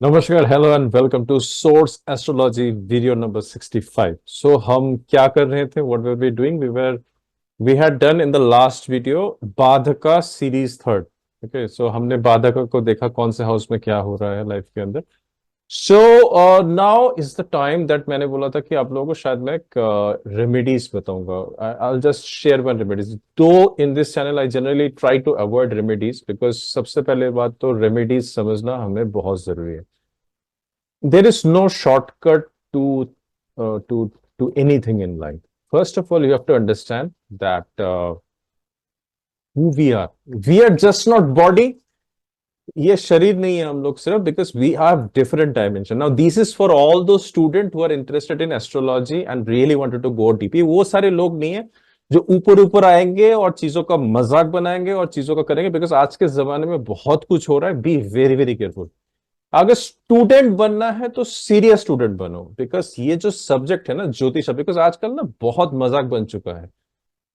नमस्कार, hello and welcome to source astrology video number 65। So हम क्या कर रहे थे, what were we doing, we had done in the last video badhaka series third. Okay, so हमने बाधका को देखा, कौन से हाउस में क्या हो रहा है लाइफ के अंदर। So now is the time that मैंने बोला था कि आप लोगों को शायद मैं एक रेमेडीज बताऊंगा। I just share one remedies. Though in this channel I generally try to avoid remedies because सबसे पहले बात तो रेमेडीज समझना हमें बहुत जरूरी है। There is no shortcut to anything in life. First of all, you have to understand that who we are. We are just not body. ये शरीर नहीं है हम लोग सिर्फ, because we have different dimension. Now this is for all those student who are interested in astrology and really wanted to go deep. वो सारे लोग नहीं है जो ऊपर ऊपर आएंगे और चीजों का मजाक बनाएंगे और चीजों का करेंगे, बिकॉज आज के जमाने में बहुत कुछ हो रहा है। Be very very careful. अगर स्टूडेंट बनना है तो सीरियस स्टूडेंट बनो, बिकॉज ये जो सब्जेक्ट है ना ज्योतिष, बिकॉज आजकल ना बहुत मजाक बन चुका है।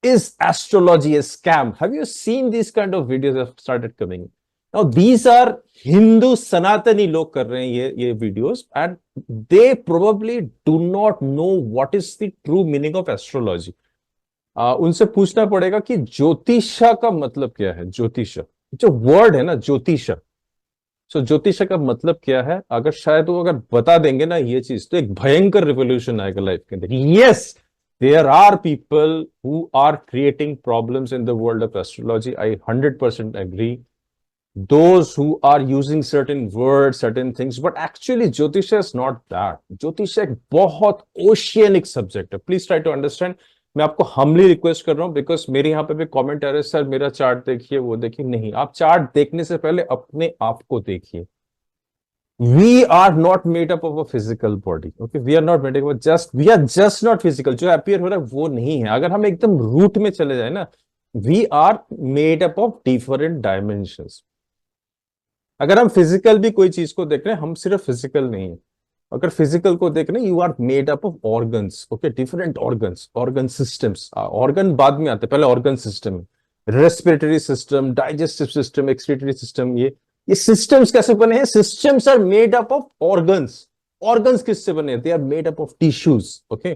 Is astrology a scam? Have you seen this kind of videos have started coming? Now these are Hindu Sanatani लोग कर रहे हैं ये videos, and they probably do not know what is the true meaning of astrology. उनसे पूछना पड़ेगा कि ज्योतिषा का मतलब क्या है। ज्योतिष जो वर्ड है ना, ज्योतिष, सो ज्योतिष का मतलब क्या है, अगर शायद वो अगर बता देंगे ना ये चीज, तो एक भयंकर रिवोल्यूशन आएगा लाइफ के अंदर। Yes, there are people who are creating problems in the world of astrology. I 100% agree. Those who are using certain word, certain things, but actually jyotish is not that. ज्योतिष एक बहुत ओशियनिक सब्जेक्ट है। Please try to understand. मैं आपको humbly request कर रहा हूं, because मेरे यहाँ पे भी कमेंट आ रहे हैं, सर मेरा चार्ट देखिए, वो देखिए। नहीं, आप चार्ट देखने से पहले अपने आप को देखिए। We are not made up of a physical body. Okay, we are not made up, just we are just not physical. जो अपियर हो रहा है वो नहीं है। अगर हम एकदम रूट में चले जाए ना, we are made up of different dimensions. अगर हम फिजिकल भी कोई चीज को देख रहे हैं, हम सिर्फ फिजिकल नहीं है। अगर फिजिकल को देख रहे हैं, you are made up of organs. Okay, different organs, organ systems. Organ बाद में आते, पहले organ system, respiratory system, digestive system, excretory system. ये सिस्टम्स कैसे बने हैं? Systems are made up of organs. Organs किससे बने? They are made up of tissues. Okay,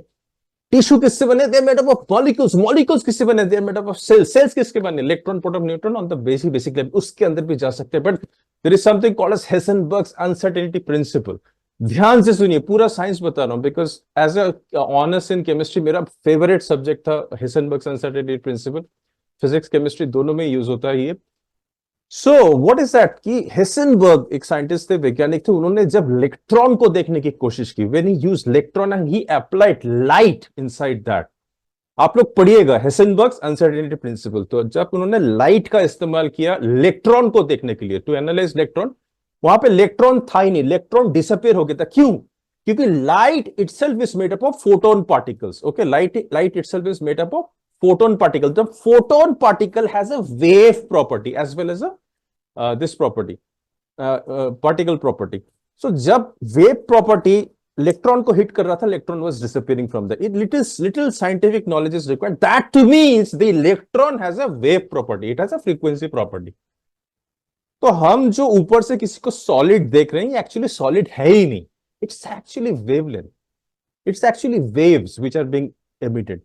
tissue किससे बने? They are made up of molecules. Molecules किससे बने? They are made up of cells. Cells किसके बने? Electron, proton, neutron. On the basic level उसके अंदर भी जा सकते हैं, but there is something called as Heisenberg's uncertainty principle. ध्यान से सुनिए, पूरा साइंस बता रहा हूं, because as a honours in chemistry मेरा फेवरेट सब्जेक्ट था Heisenberg's uncertainty principle. Physics chemistry दोनों में यूज होता है ये। सो व्हाट इज दैट कि हेसेनबर्ग एक साइंटिस्ट थे, वैज्ञानिक थे। उन्होंने जब इलेक्ट्रॉन को देखने की कोशिश की, when he used electron and he applied light inside that. आप लोग पढ़िएगा हेसेनबर्ग्स अनसर्टेनिटी प्रिंसिपल। तो जब उन्होंने लाइट का इस्तेमाल किया इलेक्ट्रॉन को देखने के लिए, टू एनालाइज इलेक्ट्रॉन, वहां पे इलेक्ट्रॉन था ही नहीं, इलेक्ट्रॉन डिसअपियर हो गया था। क्यों? क्योंकि light itself is made up of photon particles. Okay, light itself is made up of photon particle. The photon particle has a wave property as well as a this property, particle property. So जब wave property electron को hit कर रहा था, electron was disappearing from that. Little scientific knowledge is required. That too means the electron has a wave property, it has a frequency property. तो हम जो ऊपर से किसी को सॉलिड देख रहे हैं, ये एक्चुअली सॉलिड है ही नहीं। It's actually wavelength, it's actually waves which are being emitted.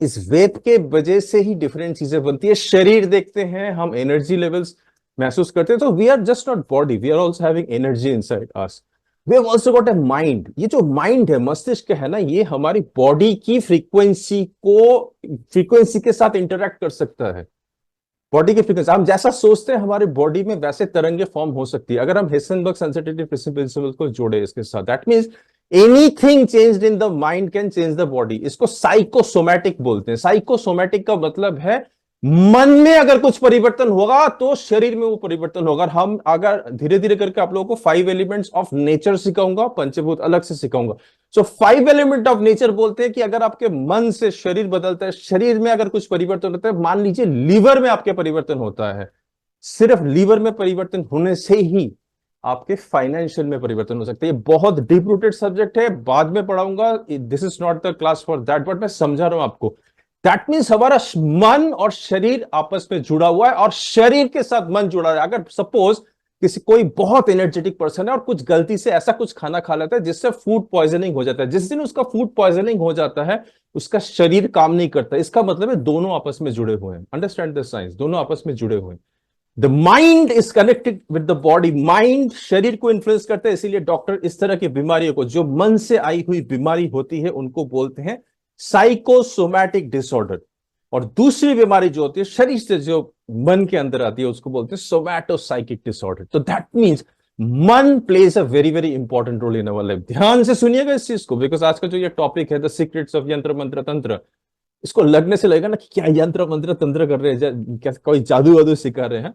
इस वेव के वजह से ही डिफरेंट चीजें बनती है। शरीर देखते हैं हम, एनर्जी लेवल्स महसूस करते हैं। तो we are just not body, we are also having energy inside us. We have also got a mind. ये जो माइंड है, मस्तिष्क है ना, ये हमारी बॉडी की फ्रीक्वेंसी के साथ इंटरेक्ट कर सकता है। बॉडी की फ्रीक्वेंसी, हम जैसा सोचते हैं हमारे बॉडी में वैसे तरंगे फॉर्म हो सकती है। अगर हम हेसेनबर्ग सेंसिटिविटी प्रिंसिपल को जोड़े इसके साथ, that means anything changed in the mind can change the body. इसको साइकोसोमैटिक बोलते हैं। साइकोसोमैटिक का मतलब है मन में अगर कुछ परिवर्तन होगा तो शरीर में वो परिवर्तन होगा। हम अगर धीरे धीरे करके आप लोगों को 5 एलिमेंट्स ऑफ नेचर सिखाऊंगा, पंचभूत अलग से सिखाऊंगा। सो 5 एलिमेंट ऑफ नेचर बोलते हैं कि अगर आपके मन से शरीर बदलता है, शरीर में अगर कुछ परिवर्तन होता है, मान लीजिए लीवर में आपके परिवर्तन होता है, सिर्फ लीवर में परिवर्तन होने से ही आपके फाइनेंशियल में परिवर्तन हो सकते हैं। ये बहुत डीप रूटेड सब्जेक्ट है, बाद में पढ़ाऊंगा। This is not the class for that, but मैं समझा रहा हूं आपको। दैट मीन्स हमारा मन और शरीर आपस में जुड़ा हुआ है और शरीर के साथ मन जुड़ा है। अगर सपोज किसी कोई बहुत एनर्जेटिक पर्सन है और कुछ गलती से ऐसा कुछ खाना खा लेता है जिससे फूड पॉइजनिंग हो जाता है, जिस दिन उसका फूड पॉइजनिंग हो जाता है उसका शरीर काम नहीं करता। इसका मतलब है दोनों आपस में जुड़े हुए हैं, अंडरस्टैंड द साइंस, दोनों आपस में जुड़े हुए हैं। The mind is connected with the body, mind शरीर को इन्फ्लुएंस करता है, इसीलिए डॉक्टर इस तरह की बीमारियों को, जो मन से आई हुई बीमारी होती है, उनको बोलते हैं साइकोसोमैटिक डिसऑर्डर। और दूसरी बीमारी जो होती है शरीर से जो मन के अंदर आती है उसको बोलते हैं सोमैटोसाइकिक डिसऑर्डर। तो दैट मीन्स मन plays a very very important role in our life. ध्यान से सुनिएगा इस चीज को, बिकॉज आज का जो ये टॉपिक है द सीक्रेट्स ऑफ यंत्र मंत्र तंत्र, इसको लगने से लगेगा ना कि क्या यंत्र मंत्र तंत्र कर रहे हैं, क्या कोई जादू वादू सिखा रहे हैं।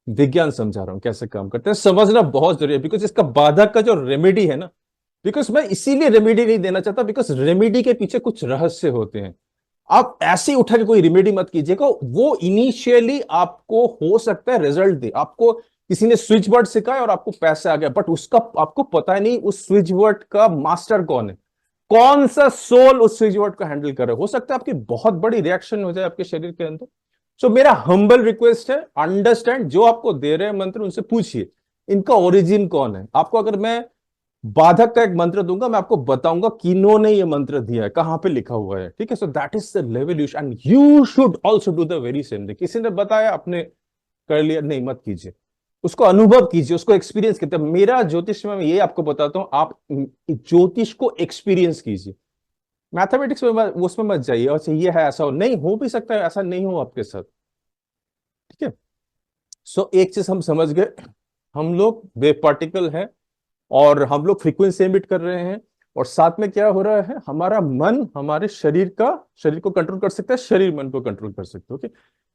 विज्ञान समझा रहा हूं कैसे काम करते हैं, समझना बहुत जरूरी है। बिकॉज इसका बाधक का जो रेमेडी है ना, बिकॉज मैं इसीलिए रेमेडी नहीं देना चाहता, बिकॉज रेमेडी के पीछे कुछ रहस्य होते हैं। आप ऐसे ही उठा के कोई रेमेडी मत कीजिएगा, वो इनिशियली आपको हो सकता है रिजल्ट दे। आपको किसी ने स्विच वर्ड सिखाया और आपको पैसे आ गया, बट उसका आपको पता नहीं उस स्विच वर्ड का मास्टर कौन है, कौन सा सोल उस स्विच वर्ड को हैंडल कर रहा है। हो सकता है आपकी बहुत बड़ी रिएक्शन हो जाए आपके शरीर के अंदर। सो मेरा हम्बल रिक्वेस्ट है, अंडरस्टैंड, जो आपको दे रहे हैं मंत्र उनसे पूछिए इनका ओरिजिन कौन है। आपको अगर मैं बाधक का एक मंत्र दूंगा, मैं आपको बताऊंगा किन्होंने ये मंत्र दिया है, कहां पे लिखा हुआ है, ठीक है। सो that is the level you and you should also do the very same thing. किसी ने बताया आपने कर लिया, नहीं, मत कीजिए, उसको अनुभव कीजिए, उसको एक्सपीरियंस कीजिए। मेरा ज्योतिष में मैं ये आपको बताता हूं, आप ज्योतिष को एक्सपीरियंस कीजिए। मैथमेटिक्स में उसमें मत जाइए, अच्छा ये है ऐसा हो, नहीं हो भी सकता है ऐसा नहीं हो आपके साथ, ठीक है। सो एक चीज हम समझ गए, हम लोग वेव पार्टिकल हैं और हम लोग फ्रीक्वेंसी एमिट कर रहे हैं, और साथ में क्या हो रहा है, हमारा मन हमारे शरीर को कंट्रोल कर सकता है, शरीर मन को कंट्रोल कर सकता है, ओके।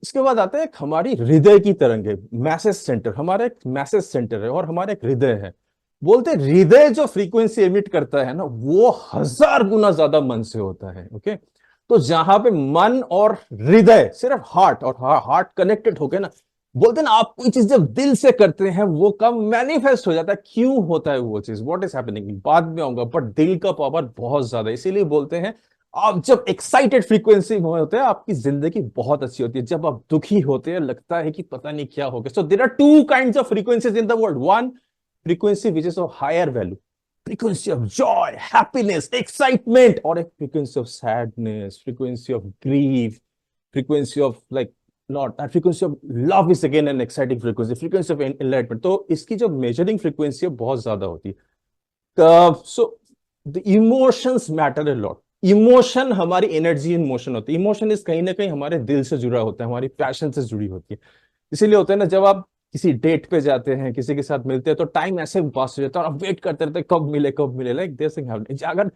इसके बाद आता है हमारी हृदय की तरंग है, मैसेज सेंटर, हमारा एक मैसेज सेंटर है और हमारा एक हृदय है। बोलते हृदय जो फ्रीक्वेंसी एमिट करता है ना, वो 1000 गुना ज्यादा मन से होता है, ओके। तो जहां पे मन और हृदय, सिर्फ हार्ट और हार्ट कनेक्टेड हो गए ना, बोलते हैं ना, आप कोई चीज जब दिल से करते हैं वो कब मैनिफेस्ट हो जाता है, क्यों होता है वो चीज, व्हाट इज हैपनिंग, बाद में आऊंगा, बट दिल का पावर बहुत ज्यादा है। इसीलिए बोलते हैं आप जब एक्साइटेड फ्रीक्वेंसी में होते हैं आपकी जिंदगी बहुत अच्छी होती है, जब आप दुखी होते हैं लगता है कि पता नहीं क्या हो गया। So there are two kinds of frequencies in the world, one frequency which is of higher value, frequency of joy, happiness, excitement, और एक frequency of sadness, frequency of grief, frequency of like not, that frequency of love is again an exciting frequency, frequency of enlightenment. तो इसकी जो measuring frequency है बहुत ज्यादा होती है। So the emotions matter a lot. Emotion हमारी energy in motion होती है, इमोशन इज कहीं ना कहीं हमारे दिल से जुड़ा होता है, हमारी पैशन से जुड़ी होती है। इसीलिए होता है ना, जब आप किसी डेट पे जाते हैं, किसी के साथ मिलते हैं, तो टाइम ऐसे पास हो जाता है और आप वेट करते रहते हैं कब मिले कब मिले, लाइक दिस थिंग हैपनिंग। अगर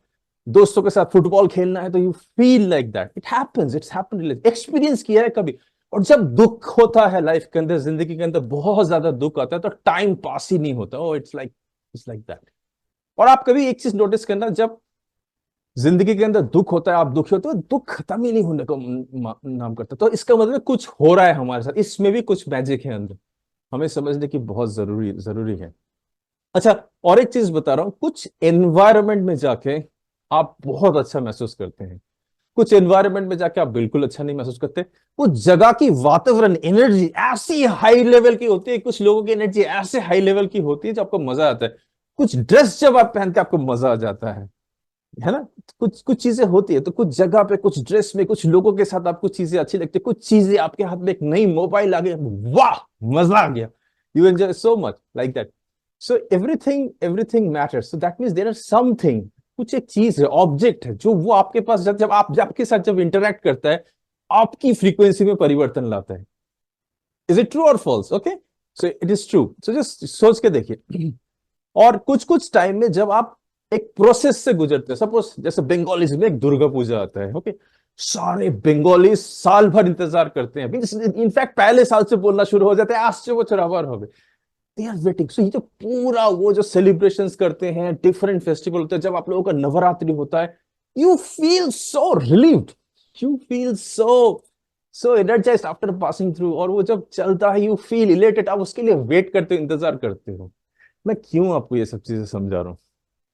दोस्तों के साथ फुटबॉल खेलना है तो you feel like that, it happens, it's happened, experience किया है कभी। और जब दुख होता है लाइफ के अंदर, जिंदगी के अंदर बहुत ज्यादा दुख आता है, तो टाइम पास ही नहीं होता, ओ इट्स लाइक दैट। और आप कभी एक चीज नोटिस करना, जब जिंदगी के अंदर दुख होता है, आप दुखी होते हो, दुख खत्म ही नहीं होने का नाम करता, तो इसका मतलब कुछ हो रहा है हमारे साथ, इसमें भी कुछ मैजिक है अंदर, हमें समझने की बहुत जरूरी जरूरी है। अच्छा, और एक चीज बता रहा हूं, कुछ एनवायरनमेंट में जाके आप बहुत अच्छा महसूस करते हैं, कुछ एनवायरनमेंट में जाके आप बिल्कुल अच्छा नहीं महसूस करते। कुछ जगह की वातावरण एनर्जी ऐसी हाई लेवल की होती है, कुछ लोगों की एनर्जी ऐसे हाई लेवल की होती है जब आपको मजा आता है। कुछ ड्रेस जब आप पहन के आपको मजा आ जाता है ना। कुछ कुछ चीजें होती है, तो कुछ जगह पे, कुछ ड्रेस में, कुछ लोगों के साथ आपको चीजें अच्छी लगती है, कुछ चीजें आपके हाथ में एक नई मोबाइल आ गई, वाह मजा आ गया, you enjoy so much like that. So everything everything matters, so that means there are something, कुछ एक चीज है, ऑब्जेक्ट है, जो वो आपके पास जब आपके साथ जब इंटरेक्ट करता है, आपकी फ्रीक्वेंसी में परिवर्तन लाता है। इज इट ट्रू और false? Okay, so it is true. So just सोच के देखिए। और कुछ कुछ टाइम में जब आप एक प्रोसेस से गुजरते हैं, सपोज जैसे बंगालीज में एक दुर्गा पूजा आता है, ओके, सारे बंगाली साल भर इंतजार करते हैं, इनफैक्ट पहले साल से बोलना शुरू हो जाते हैं, आज से वो चरावर हो गए, दे आर वेटिंग। सो ये जो पूरा वो जो सेलिब्रेशंस करते हैं, डिफरेंट फेस्टिवल होते हैं, जब आप लोगों का नवरात्रि होता है, you feel so relieved, you feel so energised after passing through, और वो जब चलता है यू फील इलेटेड, आप उसके लिए वेट करते हो, इंतजार करते हो। मैं क्यों आपको ये सब चीजें समझा रहा हूँ,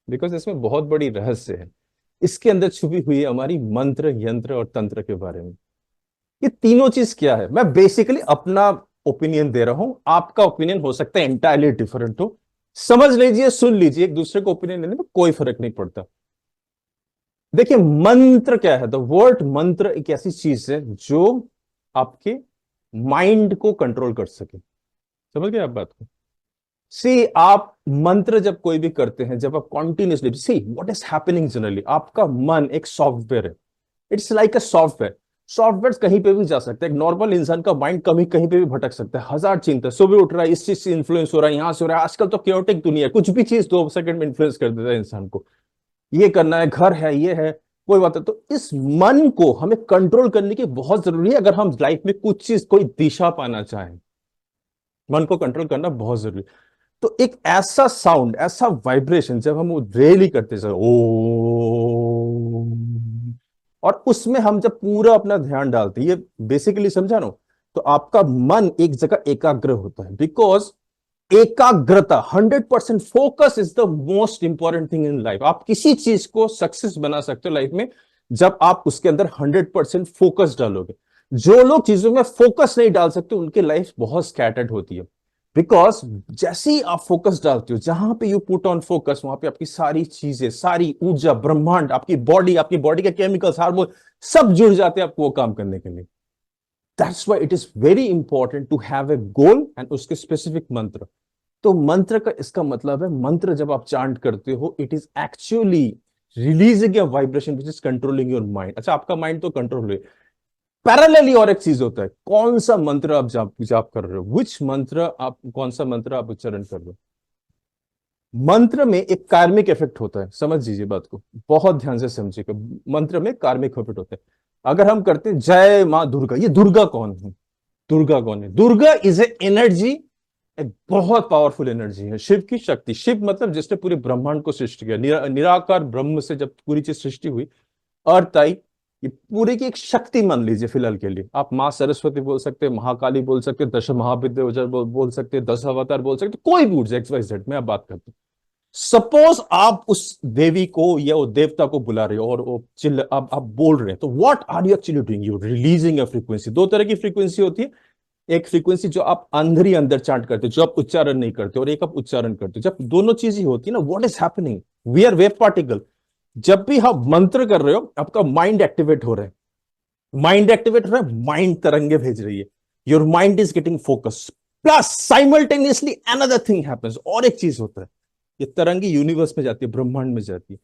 बिकॉज इसमें बहुत बड़ी रहस्य है, इसके अंदर छुपी हुई है हमारी मंत्र, यंत्र और तंत्र के बारे में। ये तीनों चीज क्या है, मैं बेसिकली अपना ओपिनियन दे रहा हूं, आपका ओपिनियन हो सकता है एंटायरली डिफरेंट हो। समझ लीजिए, सुन लीजिए, एक दूसरे को ओपिनियन देने में कोई फर्क नहीं पड़ता। देखिए, मंत्र क्या है? द वर्ड मंत्र एक ऐसी चीज है जो आपके माइंड को कंट्रोल कर सके। समझ गए आप बात को? सी, आप मंत्र जब कोई भी करते हैं, जब आप continuously see what is happening generally, आपका मन एक सॉफ्टवेयर है। It's like a software. Software कहीं पे भी जा सकता है। एक नॉर्मल इंसान का माइंड कभी कहीं पे भी भटक सकता है, हजार चिंता, सुबह उठ रहा है, इस चीज से इन्फ्लुएंस हो रहा है, यहां से हो रहा है। आजकल तो क्योटिक दुनिया है, कुछ भी चीज 2 सेकंड में इन्फ्लुएंस कर देता है इंसान को। ये करना है, घर है, ये है, कोई बात है। तो इस मन को हमें कंट्रोल करने की बहुत जरूरी है, अगर हम लाइफ में कुछ चीज, कोई दिशा पाना चाहें। मन को कंट्रोल करना बहुत जरूरी है। तो एक ऐसा साउंड, ऐसा वाइब्रेशन जब हम वो रियली करते हैं, ओ, और उसमें हम जब पूरा अपना ध्यान डालते हैं, ये बेसिकली समझा ना, तो आपका मन एक जगह एकाग्र होता है। बिकॉज एकाग्रता, 100% focus is the most important thing in life. आप किसी चीज को सक्सेस बना सकते हो लाइफ में जब आप उसके अंदर 100% फोकस डालोगे। जो लोग चीजों में फोकस नहीं डाल सकते, उनकी लाइफ बहुत स्कैटर्ड होती है। बिकॉज जैसे ही आप फोकस डालते हो, जहां पे यू पुट ऑन फोकस, वहां पे आपकी सारी चीजें, सारी ऊर्जा, ब्रह्मांड, आपकी बॉडी के केमिकल्स, हार्मोन, सब जुड़ जाते हैं आपको वो काम करने के लिए। That's why it is very important to have a goal and उसके स्पेसिफिक मंत्र। तो मंत्र का इसका मतलब है, मंत्र जब आप चांट करते हो, it is actually releasing a vibration which is controlling your mind. अच्छा, आपका माइंड तो कंट्रोल हुए, पैरेलली और एक चीज होता है, कौन सा मंत्र आप जाप जाप कर रहे हो, विच मंत्र आप, कौन सा मंत्र आप उच्चारण कर रहे हो। मंत्र में एक कार्मिक इफेक्ट होता है, समझ लीजिए बात को, बहुत ध्यान से समझिएगा। मंत्र में कार्मिक इफेक्ट होता है। अगर हम करते हैं जय मां दुर्गा, ये दुर्गा कौन है? दुर्गा कौन है? दुर्गा इज ए एनर्जी, एक बहुत पावरफुल एनर्जी है, शिव की शक्ति। शिव मतलब जिसने पूरे ब्रह्मांड को सृष्टि किया, निराकार ब्रह्म से जब पूरी चीज सृष्टि हुई, अर्थ आई, ये पूरी की एक शक्ति मान लीजिए फिलहाल के लिए। आप मां सरस्वती बोल सकते हैं, महाकाली बोल सकते हैं, दश महाविद्या बोल सकते हैं, 10 अवतार बोल सकते हैं, कोई भी ऊर्जा XYZ मैं आप बात करता हूं। सपोज आप उस देवी को या वो देवता को बुला रहे हो और वो चिल्ला, आप बोल रहे हैं, तो what are you actually doing? You releasing a frequency. 2 तरह की फ्रीक्वेंसी होती है। एक फ्रीक्वेंसी जो आप अंदर ही अंदर चांट करते हो, जो आप उच्चारण नहीं करते, और एक आप उच्चारण करते हो। जब दोनों चीज ही होती है ना, what is happening, we are wave particle. जब भी आप मंत्र कर रहे हो, आपका माइंड एक्टिवेट हो रहा है, माइंड एक्टिवेट हो रहा है, माइंड तरंगे भेज रही है, your mind is getting focus. Plus simultaneously another thing happens, और एक चीज होता है, ये तरंगी यूनिवर्स में जाती है, ब्रह्मांड में जाती है।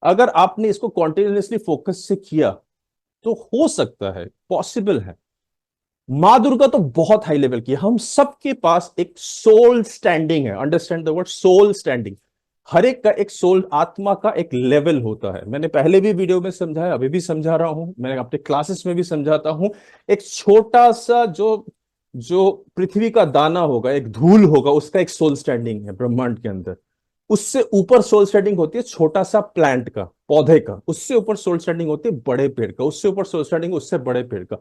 अगर आपने इसको कॉन्टिन्यूसली फोकस से किया, तो हो सकता है, पॉसिबल है, माँ दुर्गा तो बहुत हाई लेवल की है, हम सबके पास एक सोल स्टैंडिंग है। Understand the word soul standing. हर एक का एक सोल, आत्मा का एक लेवल होता है। मैंने पहले भी वीडियो में समझाया, अभी भी समझा रहा हूं, मैंने अपने क्लासेस में भी समझाता हूं। एक छोटा सा जो जो पृथ्वी का दाना होगा, एक धूल होगा, उसका एक सोल स्टैंडिंग है ब्रह्मांड के अंदर। उससे ऊपर सोल स्टैंडिंग होती है छोटा सा प्लांट का, पौधे का। उससे ऊपर सोल स्टैंडिंग होती है बड़े पेड़ का। उससे ऊपर सोल स्टैंडिंग उससे बड़े पेड़ का।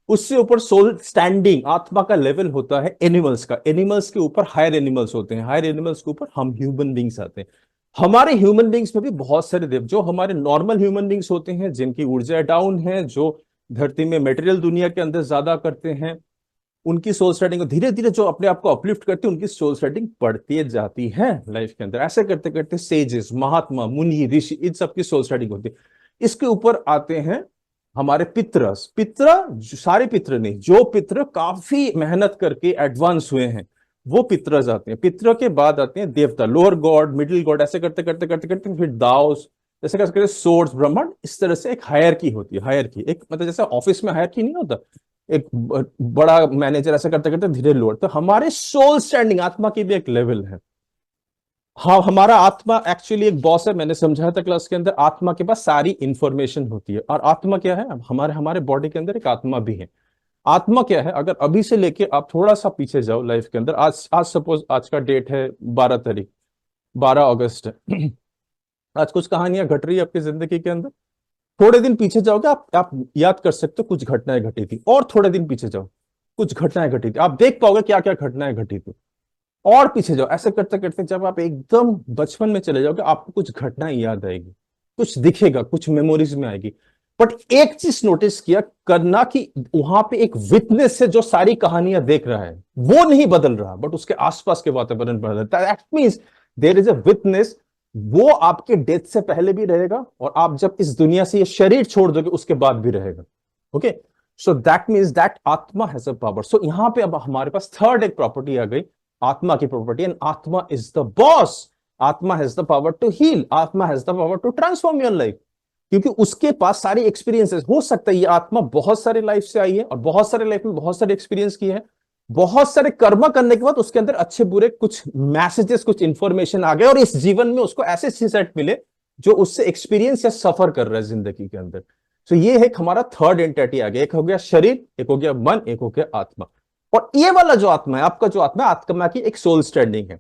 उससे ऊपर सोल स्टैंडिंग आत्मा का लेवल होता है एनिमल्स का। एनिमल्स के ऊपर हायर एनिमल्स होते हैं, हायर एनिमल्स के ऊपर हम ह्यूमन बींग्स आते हैं। हमारे ह्यूमन बींग्स में भी बहुत सारे देव, जो हमारे नॉर्मल ह्यूमन बींग्स होते हैं, जिनकी ऊर्जा डाउन है, जो धरती में मटेरियल दुनिया के अंदर ज्यादा करते हैं, उनकी सोल स्टार्टिंग धीरे धीरे जो अपने आप को अपलिफ्ट करते हैं, उनकी सोल स्टार्टिंग बढ़ती जाती है लाइफ के अंदर। ऐसे करते करते सेजेस, महात्मा, मुनि, ऋषि, इन सबकी सोल स्टार्टिंग होती है। इसके ऊपर आते हैं हमारे पितर। सारे पितर नहीं, जो पितर काफी मेहनत करके एडवांस हुए हैं, वो पितर आते हैं। पितर के बाद आते हैं देवता, लोअर गॉड, मिडिल गॉड। ऐसे करते करते करते करते फिर दाओस, जैसे करते सोर्स, ब्रह्मांड। इस तरह से एक हायरकी होती है। हायरकी एक मतलब जैसे ऑफिस में हायरकी नहीं होता, एक बड़ा मैनेजर, ऐसा करते करते धीरे लोअर। तो हमारे सोल स्टैंडिंग, आत्मा की भी एक लेवल है। हाँ, हमारा आत्मा एक्चुअली एक बॉस है। मैंने समझाया था क्लास के अंदर, आत्मा के पास सारी इंफॉर्मेशन होती है। और आत्मा क्या है? हमारे हमारे बॉडी के अंदर एक आत्मा भी है। आत्मा क्या है? अगर अभी से लेके आप थोड़ा सा पीछे जाओ लाइफ के अंदर, आज आज सपोज आज का डेट है 12 तारीख, 12 अगस्त है। आज कुछ कहानियां घट रही है आपकी जिंदगी के अंदर। थोड़े दिन पीछे जाओगे, आप याद कर सकते हो कुछ घटनाएं घटी थी। और थोड़े दिन पीछे जाओ, कुछ घटनाएं घटी थी, आप देख पाओगे क्या क्या घटनाएं घटी थी। और पीछे जाओ, ऐसे करते करते जब आप एकदम बचपन में चले जाओगे, आपको कुछ घटनाएं याद आएगी, कुछ दिखेगा, कुछ मेमोरीज में आएगी। बट एक चीज नोटिस किया करना कि वहां पे एक विटनेस है जो सारी कहानियां देख रहा है, वो नहीं बदल रहा, बट उसके आसपास के वातावरण बदल रहा है। That means there is a witness, वो आपके डेथ से पहले भी रहेगा और आप जब इस दुनिया से ये शरीर छोड़ दोगे उसके बाद भी रहेगा। Okay, so that means that आत्मा हैज अ पावर। सो यहां पे अब हमारे पास थर्ड एक प्रॉपर्टी आ गई, आत्मा की property, and atma is the boss. Atma has the power to heal, atma has the power to transform your life, क्योंकि उसके पास सारी एक्सपीरियंसेस। हो सकता है ये आत्मा बहुत सारे लाइफ से आई है और बहुत सारे लाइफ में बहुत सारे एक्सपीरियंस किए हैं, बहुत सारे कर्म करने के बाद उसके अंदर अच्छे बुरे कुछ मैसेजेस, कुछ इंफॉर्मेशन आ गए और इस जीवन में उसको ऐसे सीसेट मिले जो उससे एक्सपीरियंस या सफर कर रहा है जिंदगी के अंदर। तो ये है हमारा थर्ड एंटिटी आ गया, एक हो गया शरीर, एक हो गया मन, एक हो गया आत्मा। और ये वाला जो आत्मा है, आपका जो आत्मा है, आत्मा की एक सोल स्टैंडिंग है।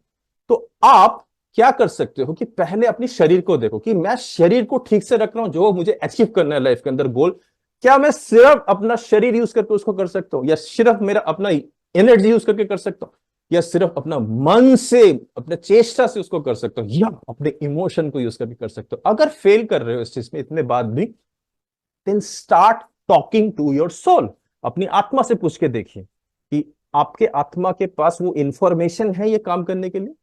तो आप क्या कर सकते हो कि पहले अपनी शरीर को देखो कि मैं शरीर को ठीक से रख रहा हूं, जो मुझे अचीव करना है लाइफ के अंदर गोल, क्या मैं सिर्फ अपना शरीर यूज करके उसको कर सकता हूं, या सिर्फ मेरा अपना एनर्जी यूज करके कर सकता हूं, या सिर्फ अपना मन से, अपने चेष्टा से उसको कर सकता हूं, या अपने इमोशन को यूज करके कर सकता हूं। अगर फेल कर रहे हो इस चीज में इतने बाद भी, then start talking to your soul. अपनी आत्मा से पूछ के देखिए कि आपके आत्मा के पास वो इंफॉर्मेशन है ये काम करने के लिए।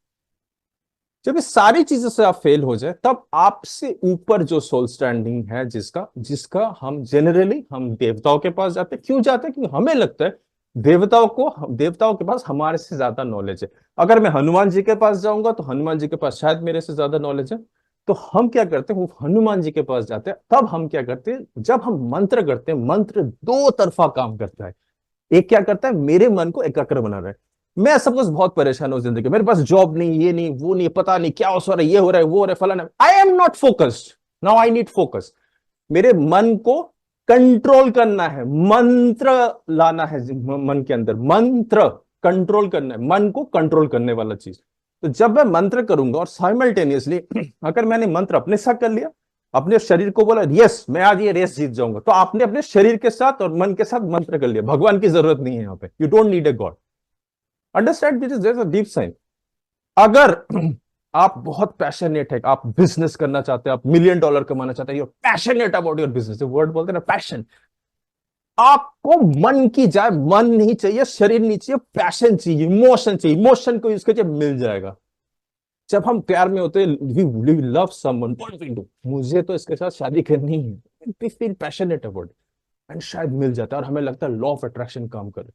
जब इस सारी चीजों से आप फेल हो जाए, तब आपसे ऊपर जो सोल स्टैंडिंग है, जिसका जिसका हम जनरली हम देवताओं के पास जाते हैं। क्यों जाते हैं? क्योंकि हमें लगता है देवताओं के पास हमारे से ज्यादा नॉलेज है। अगर मैं हनुमान जी के पास जाऊंगा तो हनुमान जी के पास शायद मेरे से ज्यादा नॉलेज है। तो हम क्या करते हैं, वो हनुमान जी के पास जाते हैं। तब हम क्या करते हैं, जब हम मंत्र करते हैं, मंत्र दो तरफा काम करता है। एक क्या करता है, मेरे मन को एकाग्र बना रहा है। मैं सपोज बहुत परेशान हूं जिंदगी, मेरे पास जॉब नहीं, ये नहीं, वो नहीं, पता नहीं क्या हो रहा है, ये हो रहा है, वो हो रहा है, फलाना, I am not focused. Now I need focus. मेरे मन को कंट्रोल करना है, मंत्र लाना है मन के अंदर, मंत्र कंट्रोल करना है, मन को कंट्रोल करने वाला चीज। तो जब मैं मंत्र करूंगा और साइमल्टेनियसली अगर मैंने मंत्र अपने साथ कर लिया, अपने शरीर को बोला यस मैं आज ये रेस जीत जाऊंगा, तो आपने अपने शरीर के साथ और मन के साथ मंत्र कर लिया। भगवान की जरूरत नहीं है यहाँ पे, you don't need a god. Understand this, is a deep sign. अगर आप बहुत पैशनेट है, आप बिजनेस करना चाहते हैं, आप $1,000,000 कमाना चाहते हैं, you passionate about your business, word बोलते हैं ना पैशन, आपको मन की जाए, मन नहीं चाहिए, शरीर नहीं चाहिए, पैशन चाहिए, इमोशन चाहिए, इमोशन को यूज करके मिल जाएगा। जब हम प्यार में होते हैं, वी लव समवन, मुझे तो इसके साथ शादी करनी है, we feel passionate about, and शायद मिल जाता है और हमें लगता है लॉ ऑफ अट्रैक्शन काम करे।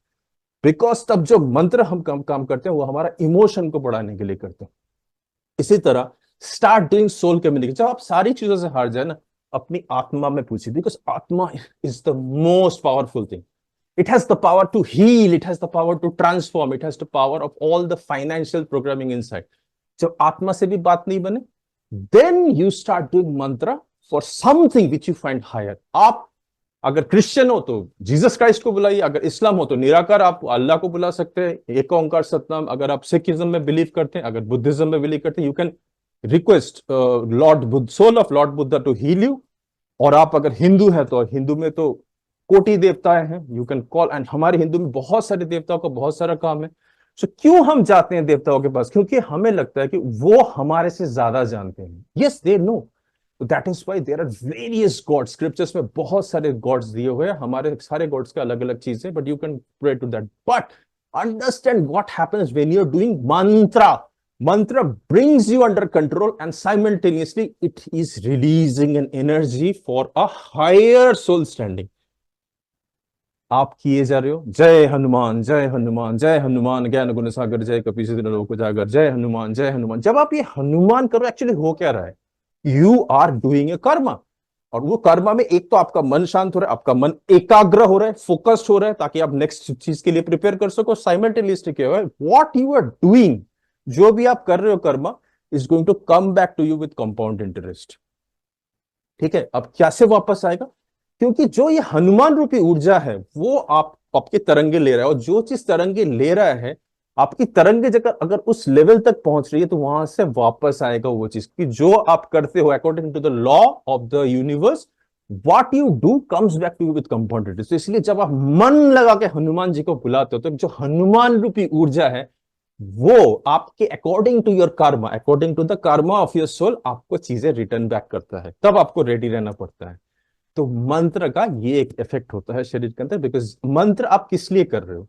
बिकॉज तब जो मंत्र हम काम करते हैं वो हमारा इमोशन को बढ़ाने के लिए करते हैं। इसी तरह स्टार्ट डूइंग सोल कम्युनिकेशन। जब आप सारी चीजों से हार जाए ना, अपनी आत्मा में पूछिए, because atma is the most powerful thing. It has the power to heal, it has the power to transform, it has the power of all the financial programming inside. जब आत्मा से भी बात नहीं बने, then you start doing mantra for something which you find higher. आप अगर Christian हो तो जीसस क्राइस्ट को बुलाइए, अगर इस्लाम हो तो निराकार आप अल्लाह को बुला सकते हैं, एक ओंकार सतनाम। अगर आप सिखिज्म में बिलीव करते हैं, अगर बुद्धिज्म में बिलीव करते हैं, you can request Lord Buddha, soul of Lord Buddha to heal you. और आप अगर हिंदू है तो हिंदू में तो कोटि देवताएं हैं, यू कैन कॉल। एंड हमारे हिंदू में बहुत सारे देवताओं का बहुत सारा काम है। सो क्यों हम जाते हैं देवताओं के पास? क्योंकि हमें लगता है कि वो हमारे से ज्यादा जानते हैं। Yes they know, that is why there are various gods. Scriptures में बहुत सारे गॉड्स दिए हुए हैं, हमारे सारे गॉड्स का अलग अलग चीज है, but you can pray to that. But understand what happens when you are doing mantra. Mantra brings you under control, and simultaneously it is releasing an energy for a higher soul standing. आप किए जा रहे हो जय हनुमान जय हनुमान जय हनुमान, ज्ञान गुण सागर जय कपीश तिन लोक उजागर, जय हनुमान जय हनुमान। जब आप ये हनुमान करो, एक्चुअली हो क्या रहा है, you are doing a karma. और वो कर्मा में एक तो आपका मन शांत हो रहा है, आपका मन एकाग्र हो रहा है, फोकस्ड हो रहा है, ताकि आप नेक्स्ट चीज के लिए प्रिपेयर कर सको। साइमल्टेनियसली क्या है, व्हाट यू आर डूइंग, जो भी आप कर रहे हो karma, is going to come back to you with compound interest. ठीक है, अब कैसे वापस आएगा? क्योंकि जो ये हनुमान रूपी ऊर्जा है, वो आपके तरंगे ले रहा है, और जो चीज तरंगे ले रहा है, आपकी तरंगे जगह अगर उस लेवल तक पहुंच रही है, तो वहां से वापस आएगा वो चीज कि जो आप करते हो according to the law of the universe, what you do comes back to you with compound interest. तो इसलिए जब आप मन लगा के हनुमान जी को बुलाते हो, तो जो हनुमान रूपी ऊर्जा है, वो आपके according to your karma, according to the karma of your soul, आपको चीजें रिटर्न बैक करता है। तब आपको रेडी रहना पड़ता है। तो मंत्र का ये एक इफेक्ट होता है शरीर के अंदर, बिकॉज मंत्र आप किस लिए कर रहे हो?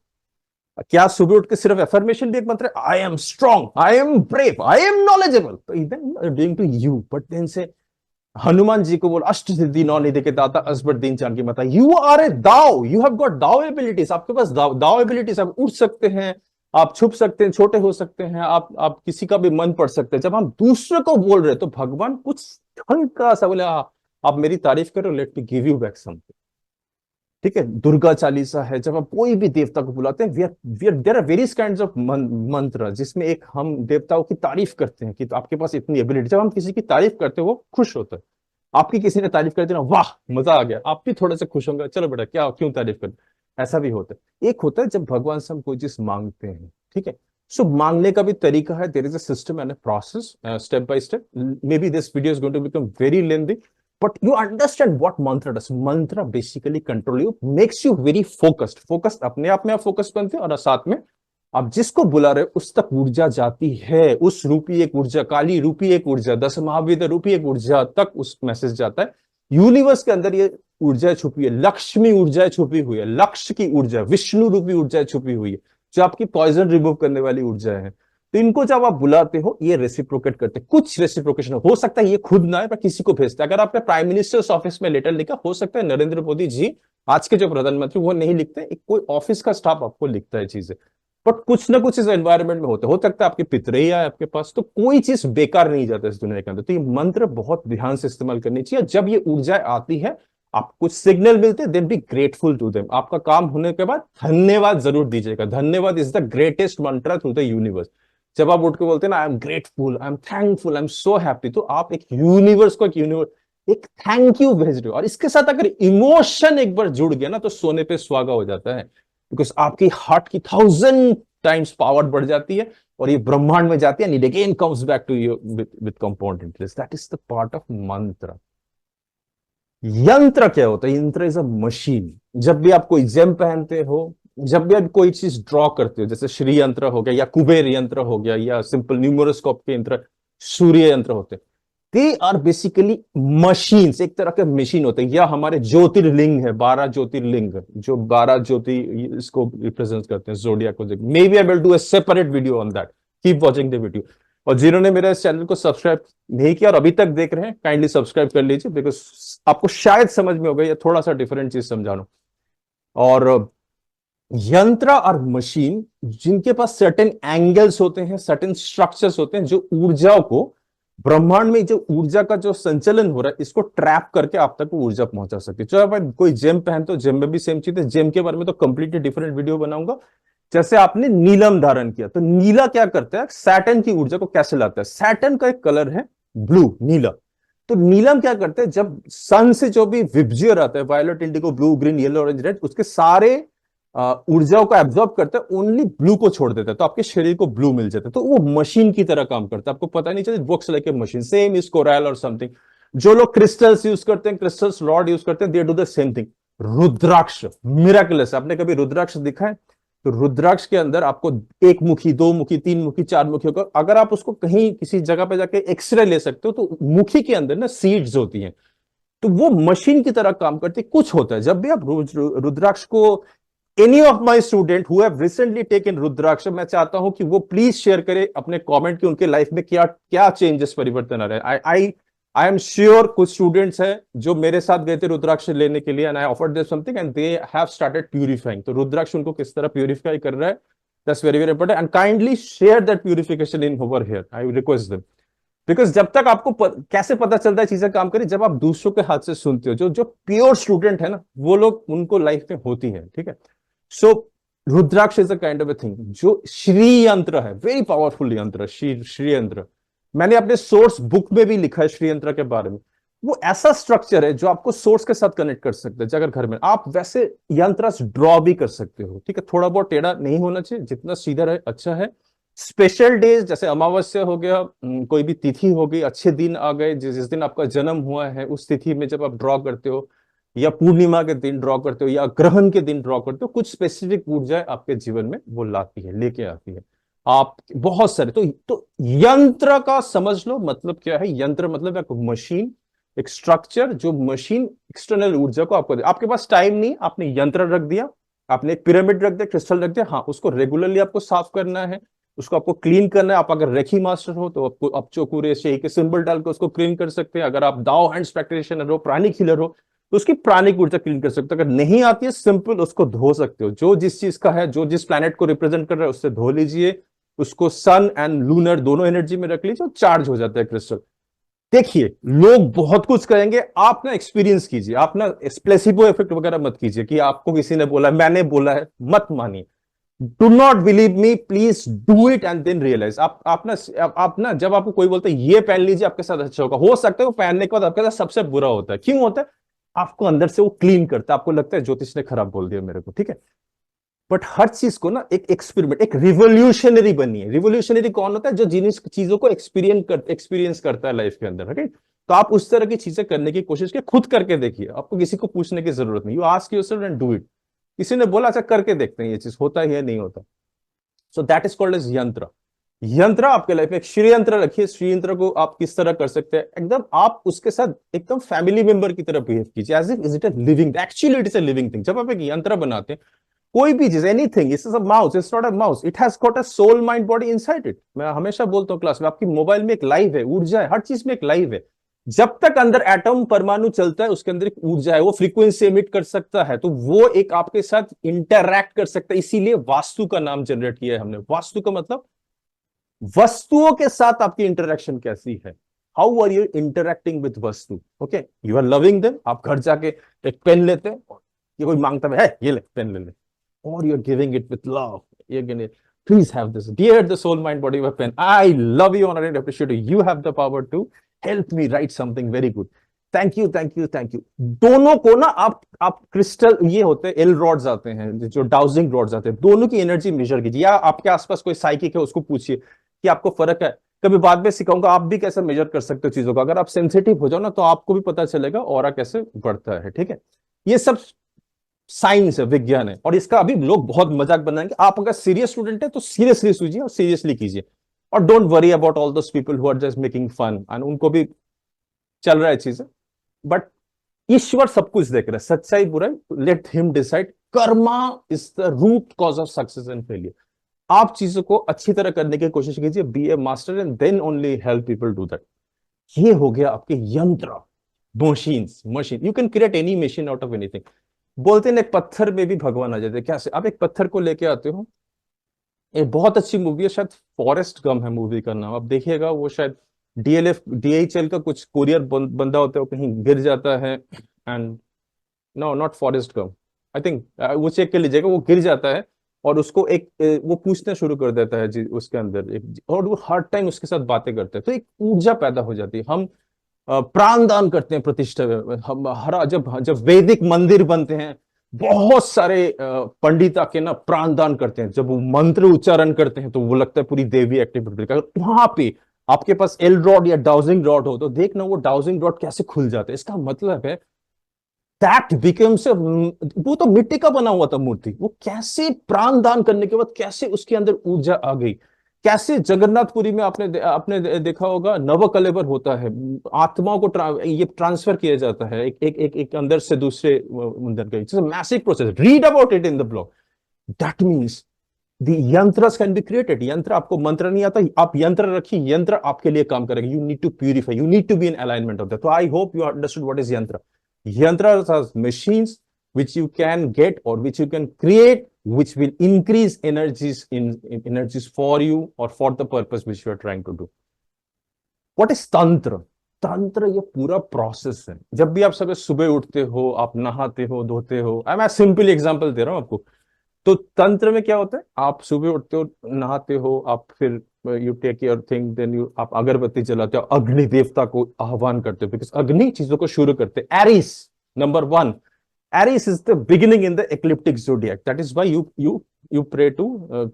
क्या सुबह उठ के सिर्फ एफर्मेशन भी एक मंत्र है? I am strong, I am brave, I am knowledgeable, तो इधर doing to you, but then say Hanuman जी को बोल अष्ट सिद्धि नौ निधि के दाता असबर दीन चांद की माता, यू आर ए दाव, यू हैव गॉट दाव एबिलिटीज, आपके पास दाव एबिलिटीज, आप उठ सकते हैं, आप छुप सकते हैं, छोटे हो सकते हैं, आप किसी का भी मन पढ़ सकते हैं। जब हम दूसरे को बोल रहे तो भगवान कुछ हल्का सा बोले, आप मेरी तारीफ करो, let me give you back something. ठीक है, दुर्गा चालीसा है, जब आप कोई भी देवता को बुलाते हैं, we are there are various kinds of mantra, जिसमें एक हम देवताओं की तारीफ करते हैं कि तो आपके पास इतनी एबिलिटी, जब हम किसी की तारीफ करते हैं वो खुश होता है। आपकी किसी ने तारीफ कर दी ना, वाह मजा आ गया, आप भी थोड़े से खुश होंगे, चलो बेटा क्या क्यों तारीफ कर, ऐसा भी होता है। एक होता है जब भगवान से हम कोई चीज मांगते हैं, ठीक है। सो मांगने का भी तरीका है, there is a system and a process, step by step. Maybe this video is going to become very lengthy, but you understand what mantra does. Mantra basically control you, makes you very focused. Focused अपने आप में आप focus बनते हैं, और साथ में आप जिसको बुला रहे हो उस तक ऊर्जा जाती है, उस रूपी एक ऊर्जा, काली रूपी एक ऊर्जा, 10 महाविद्य रूपी एक ऊर्जा तक उस मैसेज जाता है। यूनिवर्स के अंदर ये ऊर्जा छुपी है, लक्ष्मी ऊर्जा छुपी हुई है, लक्ष्य की ऊर्जा, विष्णु रूपी ऊर्जा छुपी हुई है, जो आपकी पॉइजन रिमूव करने वाली ऊर्जा है। तो इनको जब आप बुलाते हो ये रेसिप्रोकेट करते हैं। कुछ रेसिप्रोकेशन हो सकता है ये खुद ना है पर किसी को भेजते हैं। अगर आपने प्राइम मिनिस्टर्स ऑफिस में लेटर लिखा, हो सकता है नरेंद्र मोदी जी आज के जो प्रधानमंत्री वो नहीं लिखते, एक कोई ऑफिस का स्टाफ आपको लिखता है चीजें। बट कुछ ना कुछ इस एनवायरमेंट में होता है, हो सकता है आपके पितरे ही आए आपके पास, तो कोई चीज बेकार नहीं जाता इस दुनिया के अंदर। तो ये मंत्र बहुत ध्यान से इस्तेमाल करनी चाहिए। जब ये ऊर्जा आती है, आपको कुछ सिग्नल मिलते हैं, then be grateful to them. आपका काम होने के बाद धन्यवाद जरूर दीजिएगा। धन्यवाद is the greatest mantra through the universe. जब आप उठ के बोलते हैं ना, I am grateful, I am thankful, I am so happy, तो आप एक यूनिवर्स को एक थैंक यू भेज रहे हो। और इसके साथ अगर इमोशन एक बार जुड़ गया ना, तो सोने पे सुहागा हो जाता है, बिकॉज आपकी हार्ट की 1000 टाइम्स पावर बढ़ जाती है, और ये ब्रह्मांड में जाती है, and it again comes back to you with compound interest. That is the part of mantra. Yantra क्या होता है? यंत्र इज अ मशीन। जब भी आप कोई जेम पहनते हो, जब भी आप कोई चीज ड्रॉ करते हो, जैसे श्री यंत्र हो गया, या कुबेर यंत्र हो गया, या सिंपल न्यूमरोस्कोप के यंत्र, सूर्य यंत्र होते हैं, दे आर बेसिकली मशीन्स, एक तरह के मशीन होते हैं। या हमारे ज्योतिर्लिंग है, 12 ज्योतिर्लिंग, जो 12 ज्योति इसको रिप्रेजेंट करते हैं, जोडियाक को। Maybe I will do a separate video on that, keep watching the video. और जिन्होंने मेरे इस चैनल को सब्सक्राइब नहीं किया और अभी तक देख रहे हैं, काइंडली सब्सक्राइब कर लीजिए, बिकॉज आपको शायद समझ में होगा, या थोड़ा सा डिफरेंट चीज समझा रहा हूं। और यंत्र और मशीन जिनके पास सर्टेन एंगल्स होते हैं, सर्टेन स्ट्रक्चर्स होते हैं, जो ऊर्जाओं को, ब्रह्मांड में जो ऊर्जा का जो संचलन हो रहा है, इसको ट्रैप करके आप तक ऊर्जा पहुंचा सकती है। चाहे आप कोई जेम पहनते हो, जेम में भी सेम चीज है। जेम के बारे में तो कंप्लीटली डिफरेंट वीडियो बनाऊंगा। जैसे आपने नीलम धारण किया, तो नीला क्या करता है? सैटर्न की ऊर्जा को कैसे लाता है? सैटर्न का एक कलर है ब्लू, नीला। तो नीलम क्या करते हैं? जब सन से जो भी विबजियर आता है, violet, indigo, blue, green, yellow, orange, red, उसके सारे ऊर्जाओं को एब्जॉर्ब करता है, ओनली ब्लू को छोड़ देता है, तो आपके शरीर को ब्लू मिल जाता है। तो वो मशीन की तरह काम करता है, आपको पता नहीं चलता, works like a machine. Same is coral और समथिंग। जो लोग क्रिस्टल्स यूज करते हैं, क्रिस्टल्स रॉड यूज करते हैं, they do the same thing. Rudraksha miraculous, आपने कभी रुद्राक्ष दिखा है? तो रुद्राक्ष के अंदर आपको एक मुखी, दो मुखी, तीन मुखी, चार मुखी होगा। अगर आप उसको कहीं किसी जगह पे जाके एक्सरे ले सकते हो, तो मुखी के अंदर ना सीड्स होती हैं, तो वो मशीन की तरह काम करती है। कुछ होता है जब भी आप रुद्राक्ष को, any of my student who have recently taken rudraksha, मैं चाहता हूं कि वो प्लीज शेयर करे अपने कमेंट की उनके लाइफ में क्या क्या चेंजेस, परिवर्तन आ रहे हैं। आई एम श्योर कुछ स्टूडेंट्स हैं जो मेरे साथ गए थे रुद्राक्ष लेने के लिए, and I offered them something and they have started purifying. तो रुद्राक्ष उनको किस तरह प्यूरिफाई कर रहा है, that's very very important, and kindly share that purification in over here, I request them. Because जब तक आपको कैसे पता चलता है चीजें काम करें, जब आप दूसरों के हाथ से सुनते हो। जो जो प्योर स्टूडेंट है ना, वो लोग, उनको लाइफ में होती है, ठीक है। So rudraksha is a kind of a thing. जो श्री यंत्र है, वेरी पावरफुल यंत्र, श्री यंत्र, मैंने अपने सोर्स बुक में भी लिखा है श्री यंत्र के बारे में। वो ऐसा स्ट्रक्चर है जो आपको सोर्स के साथ कनेक्ट कर सकता है। अगर घर में आप वैसे यंत्र ड्रॉ भी कर सकते हो, ठीक है, थोड़ा बहुत टेढ़ा नहीं होना चाहिए, जितना सीधा रहे अच्छा है। स्पेशल डेज जैसे अमावस्या हो गया, कोई भी तिथि हो गई, अच्छे दिन आ गए, जिस दिन आपका जन्म हुआ है उस तिथि में जब आप ड्रॉ करते हो, या पूर्णिमा के दिन ड्रॉ करते हो, या ग्रहण के दिन ड्रॉ करते हो, कुछ स्पेसिफिक ऊर्जा आपके जीवन में वो लाती है, लेके आती है। आप बहुत सारे, तो यंत्र का समझ लो मतलब क्या है। यंत्र मतलब एक मशीन एक स्ट्रक्चर जो मशीन एक्सटर्नल ऊर्जा को आपको दे। आपके पास टाइम नहीं, आपने यंत्र रख दिया, आपने एक पिरामिड रख दिया, क्रिस्टल रख दिया, हाँ उसको रेगुलरली आपको साफ करना है, उसको आपको क्लीन करना है। आप अगर रेखी मास्टर हो तो आपको आप चौकुरे से के सिंबल डाल के उसको क्लीन कर सकते हैं। अगर आप दाव हैंड्स प्रैक्टिशनर हो, प्राणिक हीलर हो, तो उसकी प्राणिक ऊर्जा क्लीन कर सकते हो। अगर नहीं आती है, सिंपल उसको धो सकते हो। जो जिस चीज का है, जो जिस प्लैनेट को रिप्रेजेंट कर रहा है, उससे धो लीजिए, उसको सन एंड लूनर दोनों एनर्जी में रख लीजिए और चार्ज हो जाता है क्रिस्टल। देखिए, लोग बहुत कुछ कहेंगे, आप ना एक्सपीरियंस कीजिए, आप ना प्लेसिबो इफेक्ट वगैरह मत कीजिए कि आपको किसी ने बोला, मैंने बोला है, मत मानिए। Do not believe me, please do it and then realise. आप ना जब आपको कोई बोलता है ये पहन लीजिए आपके साथ अच्छा होगा, हो सकता है वो पहनने के बाद आपके साथ सबसे बुरा होता है। क्यों होता है? आपको अंदर से वो क्लीन करता है, आपको लगता है ज्योतिष ने खराब बोल दिया मेरे को, ठीक है। बट हर चीज को ना एक एक्सपेरिमेंट, एक रिवोल्यूशनरी बनिए। रिवोल्यूशनरी कौन होता है? जो जिन चीजों को एक्सपीरियंस करता है लाइफ के अंदर, राइट। तो आप उस तरह की चीजें करने की कोशिश कीजिए, खुद करके देखिए, आपको किसी को पूछने की जरूरत नहीं। You ask yourself and do it. किसी ने बोला, अच्छा करके देखते हैं ये चीज होता है या नहीं होता। So that is called as yantra. Yantra आपके लाइफ में एक श्रीयंत्र रखिए। श्रीयंत्र को आप किस तरह कर सकते हैं? एकदम आप उसके साथ एकदम फैमिली मेंबर की तरह बिहेव कीजिए, as if is it a living, actually it is a living thing. जब आप एक यंत्र बनाते हैं, कोई भी चीज, anything, it's a mouse, it's not a mouse, it has got a soul mind body inside it. मैं हमेशा बोलता हूँ क्लास में, आपकी मोबाइल में एक लाइव है, ऊर्जा है, हर चीज में एक लाइव है। जब तक अंदर एटम परमाणु चलता है, उसके अंदर एक ऊर्जा है, वो फ्रीक्वेंसी एमिट कर सकता है, तो वो एक आपके साथ इंटरैक्ट कर सकता है। इसीलिए वास्तु का नाम जनरेट किया है हमने। वास्तु का मतलब वस्तुओं के साथ आपकी इंटरेक्शन कैसी है, how are you interacting with vastu. Okay, you are loving them. आप घर जाके एक पेन लेते हैं, ये कोई मांगता है ये ले पेन ले ले, or you're giving it with love. You're gonna, please have this. Dear the soul, mind, body, weapon. I love you, honor and appreciate you. You have the power to help me write something very good. Thank you, thank you, thank you. दोनों को ना आप crystal, ये होते हैं L rods आते हैं, जो डाउजिंग रॉड्स आते हैं, दोनों की एनर्जी मेजर कीजिए। या आपके आसपास कोई साइकिक है, उसको पूछिए कि आपको फर्क है। कभी बाद में सिखाऊंगा आप भी कैसे मेजर कर सकते हो चीजों को। अगर आप सेंसिटिव हो जाओ ना, तो आपको भी पता चलेगा ऑरा कैसे बढ़ता है, ठीक है। ये सब साइंस है, विज्ञान है, और इसका अभी लोग बहुत मजाक बनाएंगे। आप अगर सीरियस स्टूडेंट है तो सीरियसली सूझिए और सीरियसली कीजिए, और don't worry about all those people who are just making fun, and उनको भी चल रहा है चीजें। बट ईश्वर सब कुछ देख रहा है, सच्चाई बुराई, let him decide. Karma is the root cause of success and failure. आप चीजों को अच्छी तरह करने की कोशिश कीजिए, be a master and then only help people do that. ये हो गया आपके yantra, machine. You can create any machine out of anything. बोलते हैं एक पत्थर में भी भगवान आ जाते हैं। क्या से आप एक पत्थर को लेके आते हो, एक बहुत अच्छी मूवी है, शायद फॉरेस्ट गम है मूवी का नाम, आप देखिएगा। वो शायद DHL का कुछ कुरियर बंदा होता है, वो कहीं गिर जाता है, and no not forest gum, I think, वो चेक कर लीजिएगा। वो गिर जाता है और उसको एक वो पूछना शुरू कर देता है जी उसके अंदर एक, और वो हर टाइम उसके साथ बातें करते हैं, तो एक ऊर्जा पैदा हो जाती है। हम प्राण दान करते हैं प्रतिष्ठा में। हम हर जब जब वैदिक मंदिर बनते हैं, बहुत सारे पंडित आके ना प्राण दान करते हैं। जब वो मंत्र उच्चारण करते हैं, तो वो लगता है पूरी देवी एक्टिविटी। वहां पे आपके पास एल रॉड या डाउजिंग रॉड हो, तो देखना वो डाउजिंग रॉड कैसे खुल जाता है। इसका मतलब है दैट बिकम्स, वो तो मिट्टी का बना हुआ था मूर्ति, वो कैसे प्राण दान करने के बाद कैसे उसके अंदर ऊर्जा आ गई। कैसे जगन्नाथपुरी में आपने देखा होगा, नवकलेवर होता है, आत्माओं को ये ट्रांसफर किया जाता है एक अंदर से दूसरे अंदर का। It's a massive process, read about it in the blog. That means the yantras can be created. यंत्र, आपको मंत्र नहीं आता, आप यंत्र रखिए, यंत्र आपके लिए काम करेगा। You need to purify, you need to be in alignment of that. तो I hope you understood what is yantra. Yantras are machines which you can get or which you can create, which will increase in energies for you or for the purpose which you are trying to do. What is tantra? तंत्र ये पूरा process है। जब भी आप सुबह उठते हो, आप नहाते हो, धोते हो, मैं सिंपल एग्जांपल दे रहा हूं आपको। तो तंत्र में क्या होता है, आप सुबह उठते हो, नहाते हो, आप फिर you take your thing, then you आप अगरबत्ती जलाते हो, अग्नि देवता को आह्वान करते हो, बिकॉज अग्नि चीजों को शुरू करते हैं। Aries number 1, Aries is the beginning in the ecliptic zodiac. That is why you pray to,